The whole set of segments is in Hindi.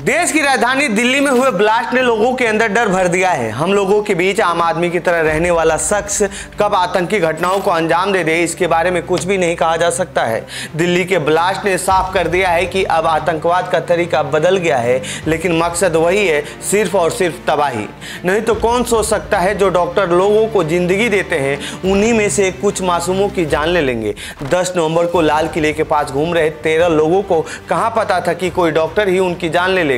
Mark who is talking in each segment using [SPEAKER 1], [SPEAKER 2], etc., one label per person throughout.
[SPEAKER 1] देश की राजधानी दिल्ली में हुए ब्लास्ट ने लोगों के अंदर डर भर दिया है। हम लोगों के बीच आम आदमी की तरह रहने वाला शख्स कब आतंकी घटनाओं को अंजाम दे दे, इसके बारे में कुछ भी नहीं कहा जा सकता है। दिल्ली के ब्लास्ट ने साफ कर दिया है कि अब आतंकवाद का तरीका बदल गया है, लेकिन मकसद वही है, सिर्फ और सिर्फ तबाही। नहीं तो कौन सोच सकता है जो डॉक्टर लोगों को जिंदगी देते हैं, उन्हीं में से कुछ मासूमों की जान ले लेंगे। 10 नवंबर को लाल किले के पास घूम रहे 13 लोगों को कहाँ पता था कि कोई डॉक्टर ही उनकी जान ले लेगा।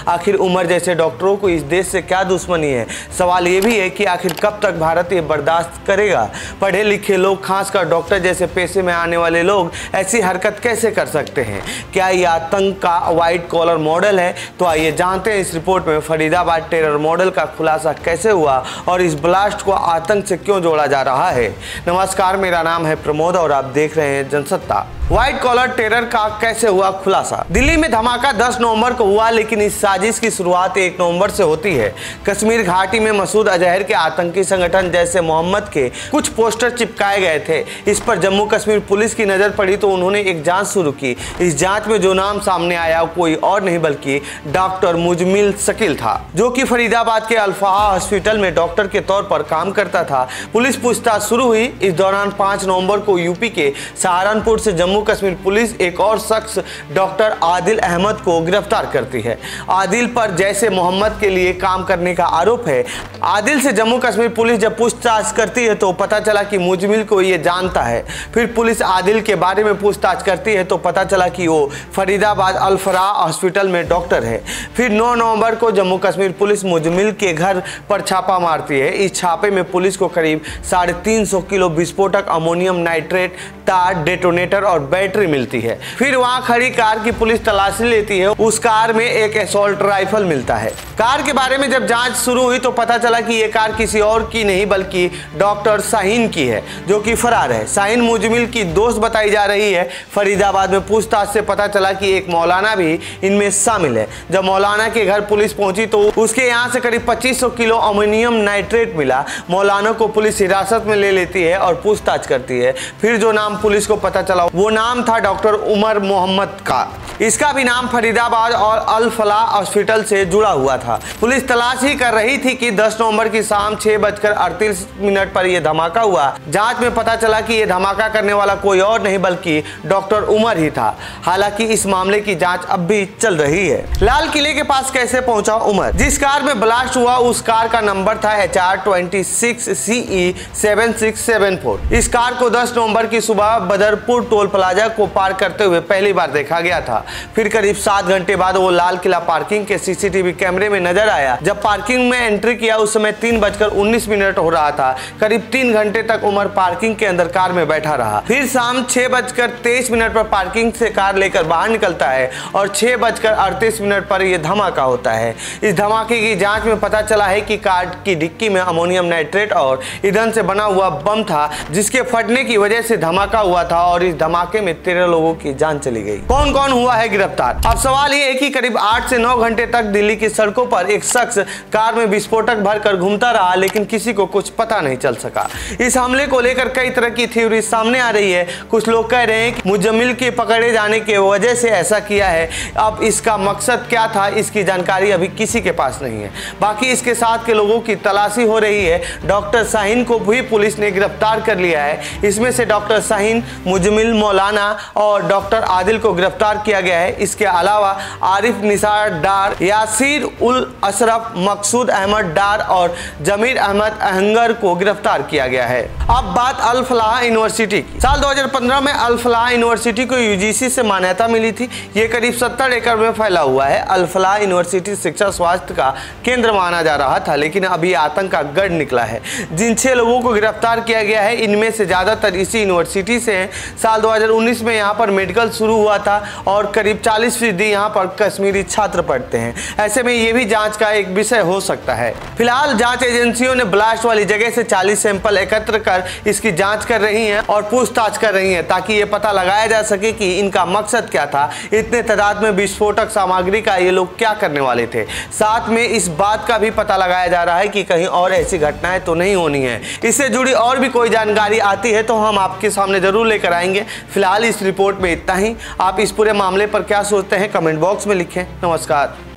[SPEAKER 1] आखिर उमर जैसे डॉक्टरों को इस देश से क्या दुश्मनी है? सवाल ये भी है कि आखिर कब तक भारत ये बर्दाश्त करेगा? पढ़े लिखे लोग, खासकर डॉक्टर जैसे पेशे में आने वाले लोग ऐसी हरकत कैसे कर सकते हैं? क्या ये आतंक का व्हाइट कॉलर मॉडल है? तो आइए जानते हैं इस रिपोर्ट में फरीदाबाद टेरर मॉडल का खुलासा कैसे हुआ और इस ब्लास्ट को आतंक से क्यों जोड़ा जा रहा है। नमस्कार, मेरा नाम है प्रमोद और आप देख रहे हैं जनसत्ता। व्हाइट कॉलर टेरर का कैसे हुआ खुलासा? दिल्ली में धमाका 10 नवंबर को हुआ, लेकिन इस साजिश की शुरुआत 1 नवंबर से होती है। कश्मीर घाटी में मसूद अजहर के आतंकी संगठन जैसे मोहम्मद के कुछ पोस्टर चिपकाए गए थे। इस पर जम्मू कश्मीर पुलिस की नजर पड़ी तो उन्होंने एक जांच शुरू की। इस जांच में जो नाम सामने आया कोई और नहीं बल्कि डॉक्टर मुजमिल शकील था, जो कि फरीदाबाद के अल्फाहा हॉस्पिटल में डॉक्टर के तौर पर काम करता था। पुलिस पूछताछ शुरू हुई। इस दौरान 5 नवंबर को यूपी के सहारनपुर से जम्मू कश्मीर पुलिस एक और शख्स डॉक्टर आदिल अहमद को गिरफ्तार करती है। आदिल पर जैसे मोहम्मद के लिए काम करने का आरोप है। आदिल से जम्मू कश्मीर पुलिस जब पूछताछ करती है तो पता चला कि मुजमिल को ये जानता है। फिर पुलिस आदिल के बारे में पूछताछ करती है तो पता चला कि वो फरीदाबाद अल्फराह हॉस्पिटल में डॉक्टर है। फिर 9 नवंबर को जम्मू कश्मीर पुलिस मुजमिल के घर पर छापा मारती है। इस छापे में पुलिस को करीब 350 किलो विस्फोटक, अमोनियम नाइट्रेट, तार, डेटोनेटर और बैटरी मिलती है। फिर वहां खड़ी कार की पुलिस तलाशी लेती है। उस कार में एक असॉल्ट राइफल मिलता है। कार के बारे में जब जांच शुरू हुई तो पता चला कि ये कार किसी और की नहीं बल्कि डॉक्टर शाहीन की है, जो कि फरार है। शाहीन मुजमिल की दोस्त बताई जा रही है। फरीदाबाद में पूछताछ से पता चला कि एक मौलाना भी इनमें शामिल है। जब मौलाना के घर पुलिस पहुंची तो उसके यहाँ से करीब 2500 किलो अमोनियम नाइट्रेट मिला। मौलाना को पुलिस हिरासत में ले लेती है और पूछताछ करती है। फिर जो नाम पुलिस को पता चला वो नाम था डॉक्टर उमर मोहम्मद का। इसका भी नाम फरीदाबाद और अल फलाह हॉस्पिटल से जुड़ा हुआ था। पुलिस तलाशी कर रही थी कि 10 नवंबर की शाम 6:38 पर यह धमाका हुआ। जांच में पता चला कि यह धमाका करने वाला कोई और नहीं बल्कि डॉक्टर उमर ही था। हालांकि इस मामले की जांच अब भी चल रही है। लाल किले के पास कैसे पहुंचा उमर? जिस कार में ब्लास्ट हुआ उस कार का नंबर था HR26CE7674। इस कार को 10 नवंबर की सुबह बदरपुर टोल प्लाजा को पार करते हुए पहली बार देखा गया था। फिर करीब 7 घंटे बाद वो लाल किला पार्किंग के सीसीटीवी कैमरे में नजर आया। जब पार्किंग में एंट्री किया उस समय 3:19 हो रहा था। करीब 3 घंटे तक उमर पार्किंग के अंदर कार में बैठा रहा। फिर शाम 6:23 पर पार्किंग से कार लेकर बाहर निकलता है और 6:38 पर यह धमाका होता है। इस धमाके की जांच में पता चला है कि कार की डिक्की में अमोनियम नाइट्रेट और ईंधन से बना हुआ बम था, जिसके फटने की वजह से धमाका हुआ था और इस धमाके में 13 लोगों की जान चली गई। कौन कौन हुआ है गिरफ्तार? अब सवाल ये है कि करीब 8 से 9 घंटे तक दिल्ली की सड़कों पर एक शख्स कार में विस्फोटक भरकर घूमता रहा, लेकिन किसी को कुछ पता नहीं चल सका। इस हमले को लेकर कई तरह की थ्योरी सामने आ रही है। कुछ लोग कह रहे हैं कि मुजमिल के पकड़े जाने की वजह से ऐसा किया है। अब इसका मकसद क्या था, इसकी जानकारी अभी किसी के पास नहीं है। बाकी इसके साथ के लोगों की तलाशी हो रही है। डॉक्टर शाहीन को भी पुलिस ने गिरफ्तार कर लिया है। इसमें से डॉक्टर शाहीन, मुजमिल, मौलाना और डॉक्टर आदिल को गिरफ्तार किया गया है। इसके अलावा आरिफ निसार डार, यासीर उल अशरफ, मकसूद अहमद डार और जमीर अहमद अहंगर को गिरफ्तार किया गया है। अब बात अल फलाह यूनिवर्सिटी की। साल 2015 में अल फलाह यूनिवर्सिटी को यूजीसी से मान्यता मिली थी। ये करीब 70 एकड़ में फैला हुआ है। अल फलाह यूनिवर्सिटी शिक्षा स्वास्थ्य का केंद्र माना जा रहा था, लेकिन अभी आतंक का गढ़ निकला है। जिन 6 लोगों को गिरफ्तार किया गया है, इनमें से ज्यादातर इसी यूनिवर्सिटी से हैं। साल 2019 में यहाँ पर मेडिकल शुरू हुआ था और करीब 40% यहाँ पर कश्मीरी छात्र पढ़ते हैं। ऐसे में ये भी जांच का एक विषय हो सकता है। फिलहाल जांच एजेंसियों ने ब्लास्ट वाली जगह से 40 सैंपल एकत्र कर इसकी जांच कर रही हैं और पूछताछ कर रही हैं, ताकि ये पता लगाया जा सके कि इनका मकसद क्या था। इतने तादाद में विस्फोटक सामग्री का ये लोग क्या करने वाले थे। साथ में इस बात का भी पता लगाया जा रहा है कि कहीं और ऐसी घटनाएं तो नहीं होनी है। इससे जुड़ी और भी कोई जानकारी आती है तो हम आपके सामने जरूर लेकर आएंगे। फिलहाल इस रिपोर्ट में इतना ही। आप इस पूरे मामले पर क्या सोचते हैं कमेंट बॉक्स में लिखें। नमस्कार।